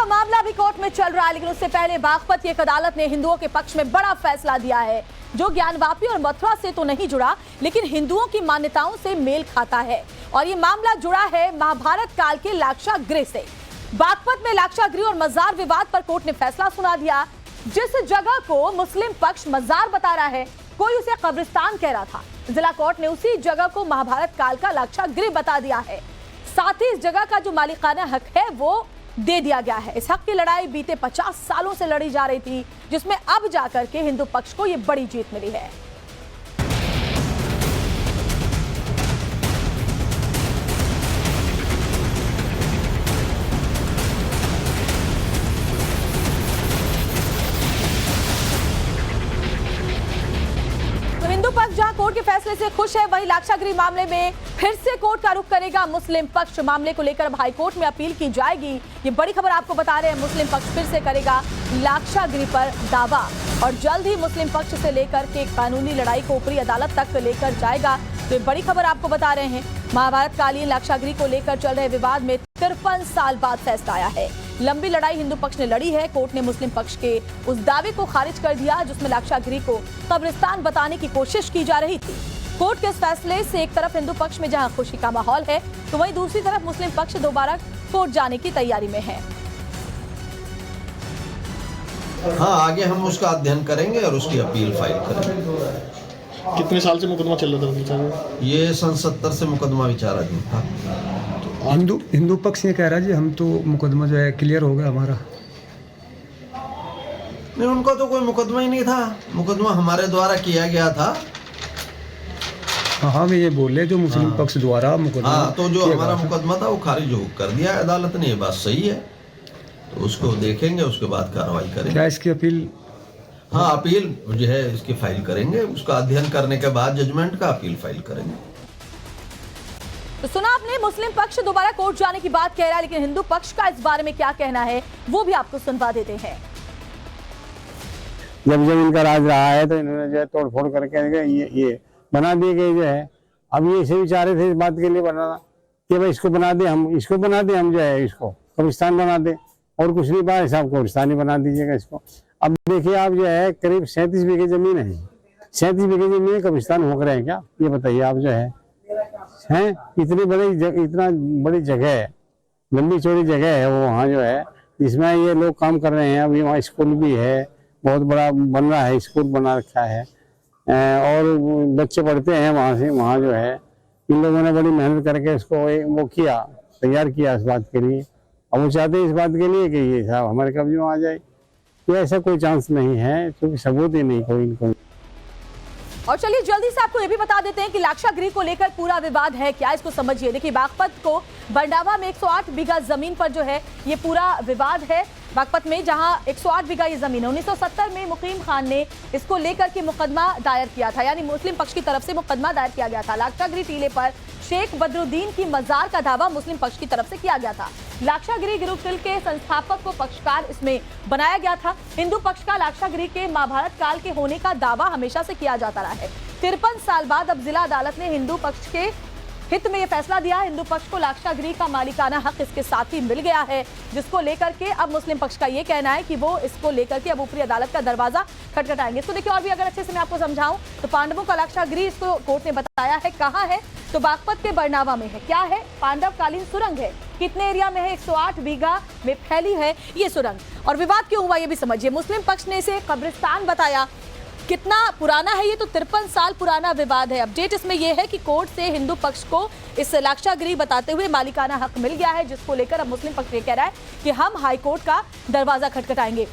का मामला भी कोर्ट में चल रहा है, लेकिन उससे पहले बागपत की एक अदालत ने हिंदुओं के पक्ष में बड़ा फैसला दिया है, जो ज्ञानवापी और मथुरा से तो नहीं जुड़ा, लेकिन हिंदुओं की मान्यताओं से मेल खाता है। और ये मामला जुड़ा है महाभारत काल के लाक्षागृह से। बागपत में लाक्षागृह और मजार विवाद पर कोर्ट ने फैसला सुना दिया। जिस जगह को मुस्लिम पक्ष मजार बता रहा है, कोई उसे कब्रिस्तान कह रहा था। जिला कोर्ट ने उसी जगह को महाभारत काल का लाक्षागृह बता दिया है। साथ ही इस जगह का जो मालिकाना हक है वो दे दिया गया है। इस हक की लड़ाई बीते 50 सालों से लड़ी जा रही थी, जिसमें अब जाकर के हिंदू पक्ष को ये बड़ी जीत मिली है। हिंदू पक्ष जहां कोर्ट के फैसले से खुश है, वहीं लाक्षागृह मामले में फिर से कोर्ट का रुख करेगा मुस्लिम पक्ष। मामले को लेकर अब हाईकोर्ट में अपील की जाएगी। ये बड़ी खबर आपको बता रहे हैं, मुस्लिम पक्ष फिर से करेगा लाक्षागृह पर दावा और जल्द ही मुस्लिम पक्ष से लेकर के कानूनी लड़ाई को ऊपरी अदालत तक लेकर जाएगा। तो बड़ी खबर आपको बता रहे हैं, महाभारत कालीन लाक्षागृह को लेकर चल रहे विवाद में 53 साल बाद फैसला आया है। लंबी लड़ाई हिंदू पक्ष ने लड़ी है। कोर्ट ने मुस्लिम पक्ष के उस दावे को खारिज कर दिया जिसमें लाक्षागृह को कब्रिस्तान बताने की कोशिश की जा रही थी। कोर्ट के इस फैसले से एक तरफ हिंदू पक्ष में जहां खुशी का माहौल है, तो वहीं दूसरी तरफ मुस्लिम पक्ष दोबारा कोर्ट जाने की तैयारी में है। हाँ, आगे हम उसका अध्ययन करेंगे और उसकी अपील फाइल करेंगे। कितने साल से मुकदमा चल रहा था? ये सन 70 से मुकदमा विचाराधीन था। हिंदू पक्ष ये कह रहा है जी हम तो मुकदमा जो है क्लियर हो गया हमारा। नहीं, उनका तो कोई मुकदमा ही नहीं था। मुकदमा हमारे द्वारा किया गया था। हाँ, ये बोले जो मुस्लिम पक्ष द्वारा मुकदमा। हाँ, तो जो हमारा मुकदमा था वो खारिज कर दिया अदालत ने। ये बात सही है, तो उसको देखेंगे, उसके बाद कार्रवाई करेंगे। क्या इसकी अपील? हाँ, अपील जो है इसकी फाइल करेंगे। उसका अध्ययन करने के बाद जजमेंट का अपील फाइल करेंगे। तो सुना आपने, मुस्लिम पक्ष दोबारा कोर्ट जाने की बात कह रहा है, लेकिन हिंदू पक्ष का इस बारे में क्या कहना है वो भी आपको सुनवा देते हैं। जब इनका राज रहा है तो इन्होंने जो है तोड़फोड़ करके ये बना दिए गए जो है। अब ये इसे विचारे थे इस बात के लिए बनाना कि भाई इसको बना दे, हम इसको बना दे, हम जो है इसको कब्रिस्तान बना दे, और कुछ नहीं बात, साहब कब्रिस्तान ही बना दीजिएगा इसको। अब देखिए आप जो है करीब 37 बीघे जमीन है। 37 बीघे जमीन कब्रिस्तान हो रहे हैं क्या? ये बताइए आप जो है इतनी बड़ी जगह है, लंबी चौड़ी जगह है वो वहाँ जो है, जिसमें ये लोग काम कर रहे हैं। अभी वहाँ स्कूल भी है, बहुत बड़ा बन रहा है, स्कूल बना रखा है और बच्चे पढ़ते हैं वहाँ से। वहाँ जो है इन लोगों ने बड़ी मेहनत करके इसको वो किया, तैयार किया इस बात के लिए। अब वो चाहते हैं इस बात के लिए कि ये साहब हमारे कब्जे में आ जाए। तो ऐसा कोई चांस नहीं है, क्योंकि सबूत ही नहीं कोई इनको। और चलिए जल्दी से आपको ये भी बता देते हैं कि लाक्षागृह को लेकर पूरा विवाद है क्या, इसको समझिए। देखिए, बागपत को बंडावा में 108 बीघा जमीन पर जो है ये पूरा विवाद है। बागपत में जहां 108 बीघा ये जमीन है, 1970 में मुकीम खान ने इसको लेकर के मुकदमा दायर किया था, यानी मुस्लिम पक्ष की तरफ से मुकदमा दायर किया गया था। लाक्षागृह टीले पर शेख बदरुद्दीन की मजार का दावा मुस्लिम पक्ष की तरफ से किया गया था। लाक्षागृह गुरुकुल के संस्थापक को पक्षकार इसमें बनाया गया था। हिंदू पक्ष का लाक्षागृह के महाभारत काल के होने का दावा हमेशा से किया जाता रहा है। 53 साल बाद अब जिला अदालत ने हिंदू पक्ष के हित में यह फैसला दिया। हिंदू पक्ष को लाक्षागृह का मालिकाना हक इसके साथ ही मिल गया है, जिसको लेकर के अब मुस्लिम पक्ष का ये कहना है कि वो इसको लेकर के अब ऊपरी अदालत का दरवाजा खटखटाएंगे। इसको देखिए और भी अगर अच्छे से मैं आपको समझाऊं तो पांडवों का लाक्षागृह इसको कोर्ट ने बताया है कहाँ है, तो बागपत के बरनावा में है। क्या है? पांडव कालीन सुरंग है। कितने एरिया में है? 108 बीघा में फैली है ये सुरंग। और विवाद क्यों हुआ ये भी समझिए। मुस्लिम पक्ष ने इसे कब्रिस्तान बताया। कितना पुराना है ये? तो 53 साल पुराना विवाद है। अपडेट इसमें यह है कि कोर्ट से हिंदू पक्ष को इस लाक्षागृह बताते हुए मालिकाना हक मिल गया है, जिसको लेकर अब मुस्लिम पक्ष ये कह रहा है कि हम हाईकोर्ट का दरवाजा खटखटाएंगे।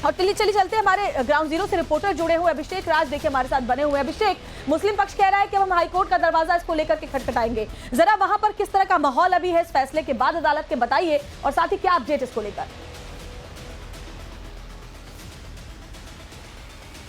और चलते हैं, हमारे ग्राउंड जीरो से रिपोर्टर जुड़े हुए अभिषेक राज देखिए हमारे साथ बने हुए। अभिषेक, मुस्लिम पक्ष कह रहा है कि हम हाईकोर्ट का दरवाजा इसको लेकर के खटखटाएंगे, जरा वहां पर किस तरह का माहौल अभी है इस फैसले के बाद अदालत के, बताइए, और साथ ही क्या अपडेट इसको लेकर।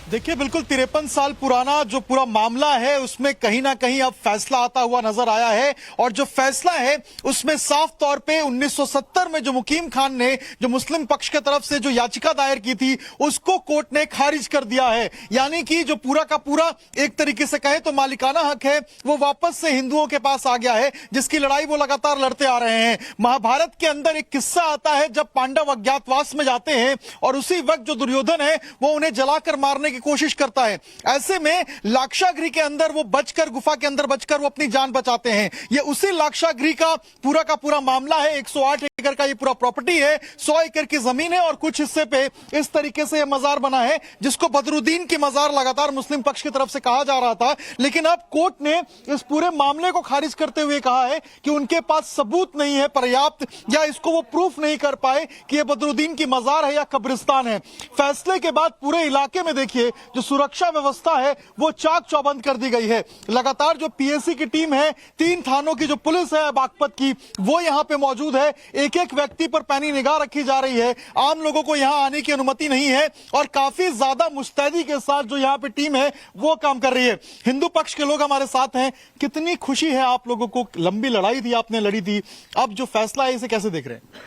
देखिए, बिल्कुल 53 साल पुराना जो पूरा मामला है उसमें कहीं ना कहीं अब फैसला आता हुआ नजर आया है। और जो फैसला है उसमें साफ तौर पे 1970 में जो मुकीम खान ने जो मुस्लिम पक्ष की तरफ से जो याचिका दायर की थी उसको कोर्ट ने खारिज कर दिया है। यानी कि जो पूरा का पूरा एक तरीके से कहे तो मालिकाना हक है वो वापस से हिंदुओं के पास आ गया है, जिसकी लड़ाई वो लगातार लड़ते आ रहे हैं। महाभारत के अंदर एक किस्सा आता है जब पांडव अज्ञातवास में जाते हैं और उसी वक्त जो दुर्योधन है वो उन्हें जलाकर मारने की कोशिश करता है। ऐसे में लाक्षागृह के अंदर वो बचकर, गुफा के अंदर बचकर वो अपनी जान बचाते हैं। ये उसी लाक्षागृह का पूरा मामला है। 108 एकड़ का ये पूरा प्रॉपर्टी है, 100 एकड़ की जमीन है और कुछ हिस्से पे इस तरीके से ये मजार बना है जिसको बदरुद्दीन की मजार लगातार मुस्लिम पक्ष की तरफ से कहा जा रहा था। लेकिन अब कोर्ट ने इस पूरे मामले को खारिज करते हुए कहा है कि उनके पास सबूत नहीं है पर्याप्त, या इसको वो प्रूफ नहीं कर पाए कि ये बदरुद्दीन की मजार है या कब्रिस्तान है। फैसले के बाद पूरे इलाके में देखिए जो सुरक्षा व्यवस्था है वो चाक चौबंद कर दी गई है। लगातार जो पीएससी की टीम है, 3 थानों की जो पुलिस है बागपत की, वो यहां पे मौजूद है। एक एक व्यक्ति पर पैनी निगाह रखी जा रही है। आम लोगों को यहां आने की अनुमति नहीं है और काफी ज्यादा मुस्तैदी के साथ जो यहां पे टीम है वो काम कर रही है। हिंदू पक्ष के लोग हमारे साथ हैं। कितनी खुशी है आप लोगों को? लंबी लड़ाई थी, आपने लड़ी थी, अब जो फैसला है इसे कैसे देख रहे हैं?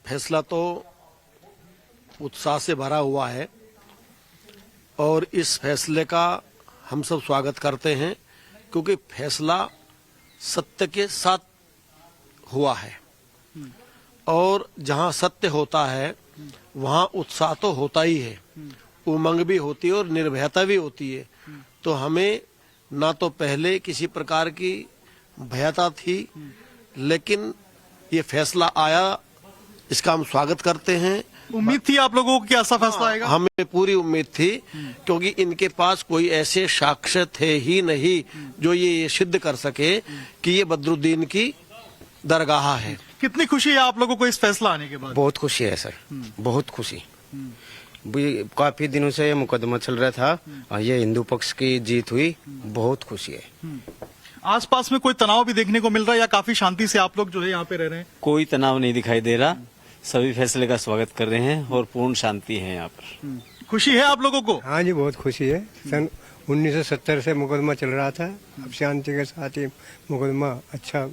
फैसला तो उत्साह से भरा हुआ है और इस फैसले का हम सब स्वागत करते हैं क्योंकि फैसला सत्य के साथ हुआ है और जहां सत्य होता है वहां उत्साह तो होता ही है, उमंग भी होती है और निर्भयता भी होती है। तो हमें ना तो पहले किसी प्रकार की भयता थी, लेकिन ये फैसला आया, इसका हम स्वागत करते हैं। उम्मीद थी आप लोगों को कि ऐसा फैसला आएगा? हमें पूरी उम्मीद थी क्योंकि इनके पास कोई ऐसे साक्ष्य थे ही नहीं जो ये सिद्ध कर सके कि ये बदरुद्दीन की दरगाह है। कितनी खुशी है आप लोगों को इस फैसला आने के बाद? बहुत खुशी है सर, बहुत खुशी। काफी दिनों से ये मुकदमा चल रहा था और ये हिंदू पक्ष की जीत हुई, बहुत खुशी है। आसपास में कोई तनाव भी देखने को मिल रहा है या काफी शांति से आप लोग जो है यहाँ पे रह रहे हैं? कोई तनाव नहीं दिखाई दे रहा, सभी फैसले का स्वागत कर रहे हैं और पूर्ण शांति है यहाँ पर। खुशी है आप लोगों को? हाँ जी, बहुत खुशी है। सन 1970 से मुकदमा चल रहा था, अब शांति के साथ ही मुकदमा अच्छा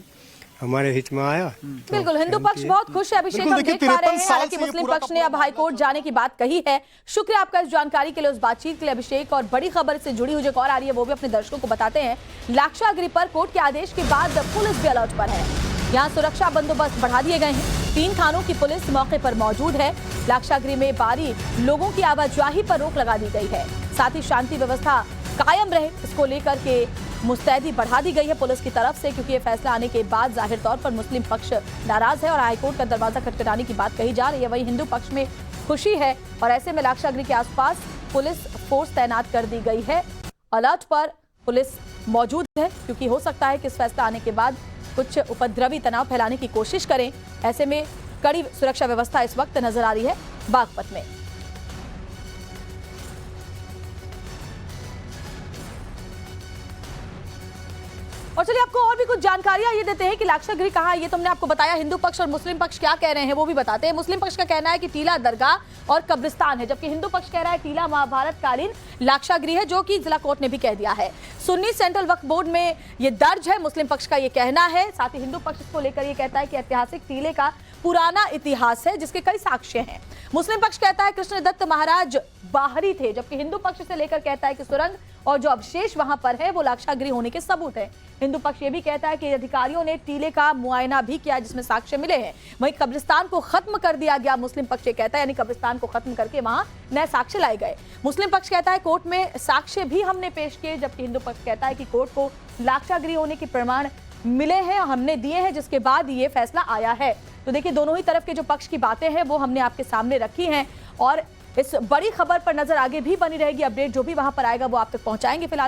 हमारे हित में आया। बिल्कुल, हिंदू पक्ष बहुत खुश है। अभिषेक, हम देख पा रहे हैं हालांकि मुस्लिम पक्ष ने अब हाईकोर्ट जाने की बात कही है। शुक्रिया आपका इस जानकारी के लिए, उस बातचीत के लिए अभिषेक। और बड़ी खबर से जुड़ी हुई जो और आ रही है वो भी अपने दर्शकों को बताते हैं। लाक्षागृह पर कोर्ट के आदेश के बाद पुलिस भी अलर्ट पर है। यहाँ सुरक्षा बंदोबस्त बढ़ा दिए गए हैं, 3 थानों की पुलिस मौके पर मौजूद है। लाक्षागृह में बाहरी लोगों की आवाजाही पर रोक लगा दी गई है, साथ ही शांति व्यवस्था कायम रहे इसको लेकर के मुस्तैदी बढ़ा दी गई है पुलिस की तरफ से, क्योंकि ये फैसला आने के बाद जाहिर तौर पर मुस्लिम पक्ष नाराज है और हाईकोर्ट का दरवाजा खटखटाने की बात कही जा रही है। वहीं हिंदू पक्ष में खुशी है और ऐसे में लाक्षागृह के आसपास पुलिस फोर्स तैनात कर दी गई है। अलर्ट पर पुलिस मौजूद है क्योंकि हो सकता है कि इस फैसला आने के बाद कुछ उपद्रवी तनाव फैलाने की कोशिश करें। ऐसे में कड़ी सुरक्षा व्यवस्था इस वक्त नजर आ रही है बागपत में। और चलिए आपको और भी कुछ जानकारियां ये देते हैं कि लाक्षागृह कहाँ है। ये तुमने आपको बताया, हिंदू पक्ष और मुस्लिम पक्ष क्या कह रहे हैं वो भी बताते हैं। मुस्लिम पक्ष का कहना है कि टीला दरगाह और कब्रिस्तान है, जबकि हिंदू पक्ष कह रहा है टीला महाभारत कालीन लाक्षागृह है, जो कि जिला कोर्ट ने भी कह दिया है। सुन्नी सेंट्रल वक्फ बोर्ड में ये दर्ज है, मुस्लिम पक्ष का ये कहना है। साथ ही हिंदू पक्ष इसको लेकर ये कहता है कि ऐतिहासिक टीले का पुराना इतिहास है जिसके कई साक्ष्य हैं। मुस्लिम पक्ष कहता है कृष्णदत्त महाराज बाहरी थे, जबकि हिंदू पक्ष से लेकर कहता है कि सुरंग और जो अवशेष वहां पर है वो लाक्षागृह होने के सबूत है। हिंदू पक्ष ये भी कहता है कि अधिकारियों ने टीले का मुआयना भी किया जिसमें साक्ष्य मिले हैं। वहीं कब्रिस्तान को खत्म कर दिया गया, मुस्लिम पक्ष ये कहता है, यानी कब्रिस्तान को खत्म करके वहां नए साक्ष्य लाए गए। मुस्लिम पक्ष कहता है कोर्ट में साक्ष्य भी हमने पेश किए, जबकि हिंदू पक्ष कहता है कि कोर्ट को लाक्षागृह होने के प्रमाण मिले हैं, हमने दिए हैं, जिसके बाद ये फैसला आया है। तो देखिए दोनों ही तरफ के जो पक्ष की बातें हैं वो हमने आपके सामने रखी हैं और इस बड़ी खबर पर नजर आगे भी बनी रहेगी। अपडेट जो भी वहां पर आएगा वो आप तक पहुंचाएंगे। फिलहाल